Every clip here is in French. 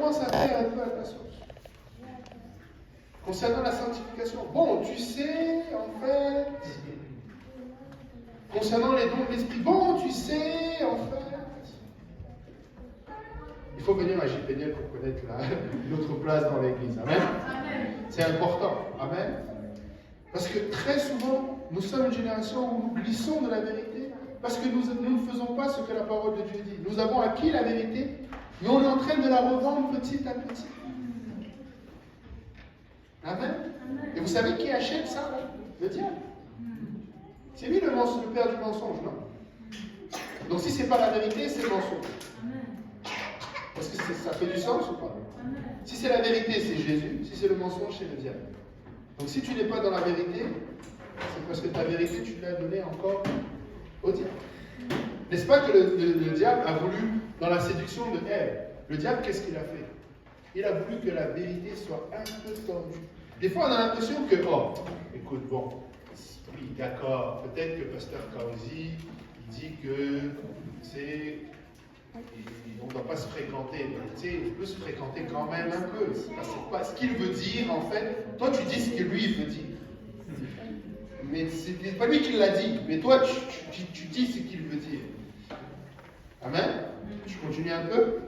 commence à faire un peu à ta sauce. Concernant la sanctification, bon, tu sais, en fait, concernant les dons de l'esprit, bon, tu sais, en fait, il faut venir à JPNL pour connaître notre place dans l'église. Amen. C'est important. Amen. Parce que très souvent, nous sommes une génération où nous glissons de la vérité parce que nous ne faisons pas ce que la parole de Dieu dit. Nous avons acquis la vérité, mais on est en train de la revendre petit à petit. Amen. Et vous savez qui achète ça? Le diable. C'est lui le père du mensonge, non? Donc si ce n'est pas la vérité, c'est le mensonge. Est-ce que ça fait du sens ou pas? Si c'est la vérité, c'est Jésus. Si c'est le mensonge, c'est le diable. Donc si tu n'es pas dans la vérité, c'est parce que ta vérité, tu l'as donnée encore au diable. N'est-ce pas que le diable a voulu, dans la séduction de Ève, le diable, qu'est-ce qu'il a fait? Il a voulu que la vérité soit un peu tordue. Des fois, on a l'impression que, oh, écoute, bon, oui, d'accord, peut-être que Pasteur Kaozi, il dit que, c'est... on ne doit pas se fréquenter, mais tu sais, on peut se fréquenter quand même un peu. C'est pas ce qu'il veut dire, en fait. Toi, tu dis ce que lui, il veut dire. Mais ce n'est pas lui qui l'a dit, mais toi, tu dis ce qu'il veut dire. Amen. Je continue un peu.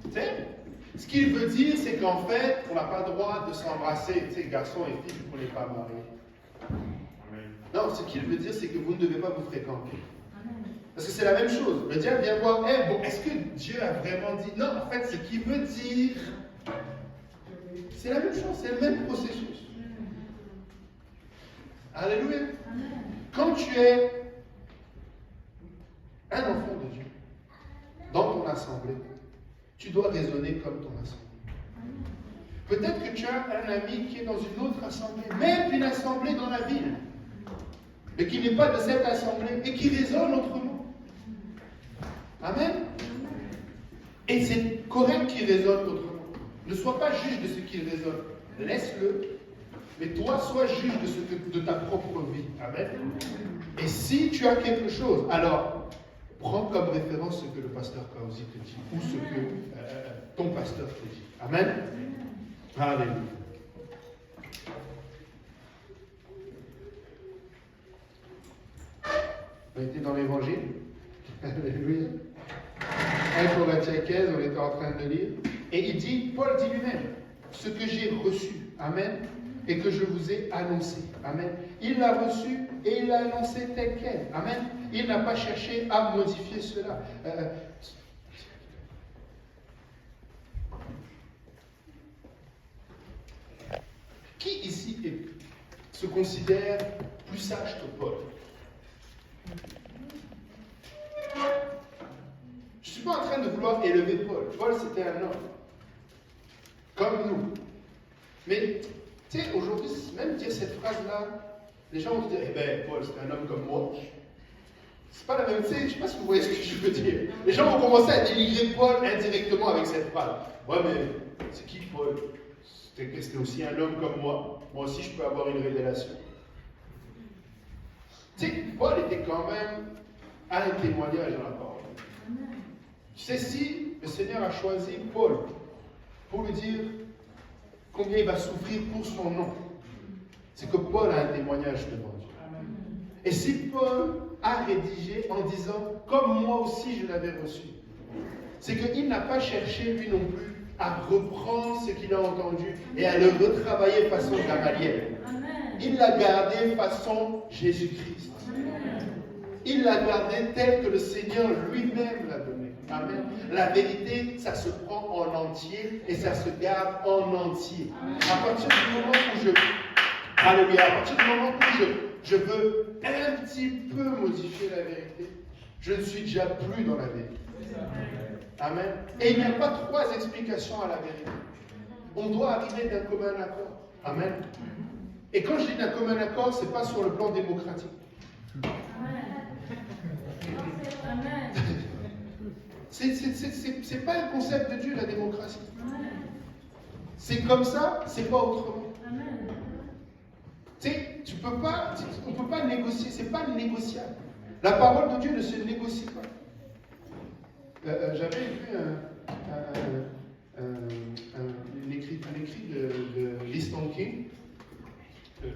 Tu sais, ce qu'il veut dire, c'est qu'en fait, on n'a pas le droit de s'embrasser. Tu sais, garçons et filles, vous ne pas mariés. Non, ce qu'il veut dire, c'est que vous ne devez pas vous fréquenter. Parce que c'est la même chose. Le diable vient voir, bon, est-ce que Dieu a vraiment dit? Non, en fait, ce qu'il veut dire, c'est la même chose, c'est le même processus. Alléluia. Quand tu es un enfant de Dieu, dans ton assemblée, tu dois raisonner comme ton assemblée. Peut-être que tu as un ami qui est dans une autre assemblée, même une assemblée dans la ville, mais qui n'est pas de cette assemblée et qui raisonne autrement. Amen. Et c'est correct qu'il raisonne autrement. Ne sois pas juge de ce qu'il raisonne. Laisse-le. Mais toi, sois juge de ta propre vie. Amen. Et si tu as quelque chose, alors prends comme référence ce que le pasteur Kaozi te dit ou ce que ton pasteur te dit. Amen. Alléluia. On était dans l'évangile. Alléluia. 1 Corinthiens 15, on était en train de lire. Et il dit, Paul dit lui-même, ce que j'ai reçu, amen, et que je vous ai annoncé, amen. Il l'a reçu et il l'a annoncé tel quel, amen. Il n'a pas cherché à modifier cela. Qui ici se considère plus sage que Paul? Je ne suis pas en train de vouloir élever Paul. Paul, c'était un homme. Comme nous. Mais, tu sais, aujourd'hui, même dire cette phrase-là, les gens vont dire, eh bien, Paul, c'est un homme comme moi. C'est pas la même, tu sais, je ne sais pas si vous voyez ce que je veux dire. Les gens vont commencer à dénigrer Paul indirectement avec cette phrase. Ouais, mais c'est qui Paul? C'était aussi un homme comme moi. Moi aussi, je peux avoir une révélation. Tu sais, Paul était quand même un témoignage dans la parole. Tu sais, si le Seigneur a choisi Paul pour lui dire combien il va souffrir pour son nom, c'est que Paul a un témoignage devant Dieu. Et si Paul a rédigé en disant comme moi aussi je l'avais reçu, c'est qu'il n'a pas cherché lui non plus à reprendre ce qu'il a entendu et à le retravailler façon Gamaliel. Il l'a gardé façon Jésus-Christ. Il l'a gardé tel que le Seigneur lui-même l'a donné. Amen. La vérité, ça se prend en entier et ça se garde en entier. À partir du moment où Alléluia, à partir du moment où je veux un petit peu modifier la vérité, je ne suis déjà plus dans la vérité. Amen. Et il n'y a pas trois explications à la vérité. On doit arriver d'un commun accord. Amen. Et quand je dis d'un commun accord, ce n'est pas sur le plan démocratique. Amen. C'est pas un concept de Dieu, la démocratie. C'est comme ça, c'est pas autrement. Tu sais, on ne peut pas négocier, c'est pas négociable. La parole de Dieu ne se négocie pas. J'avais vu King, le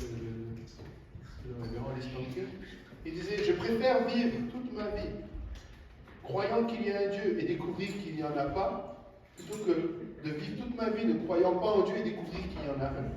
révérend Liston King, il disait, je préfère vivre toute ma vie croyant qu'il y a un Dieu et découvrir qu'il n'y en a pas, plutôt que de vivre toute ma vie ne croyant pas en Dieu et découvrir qu'il y en a un.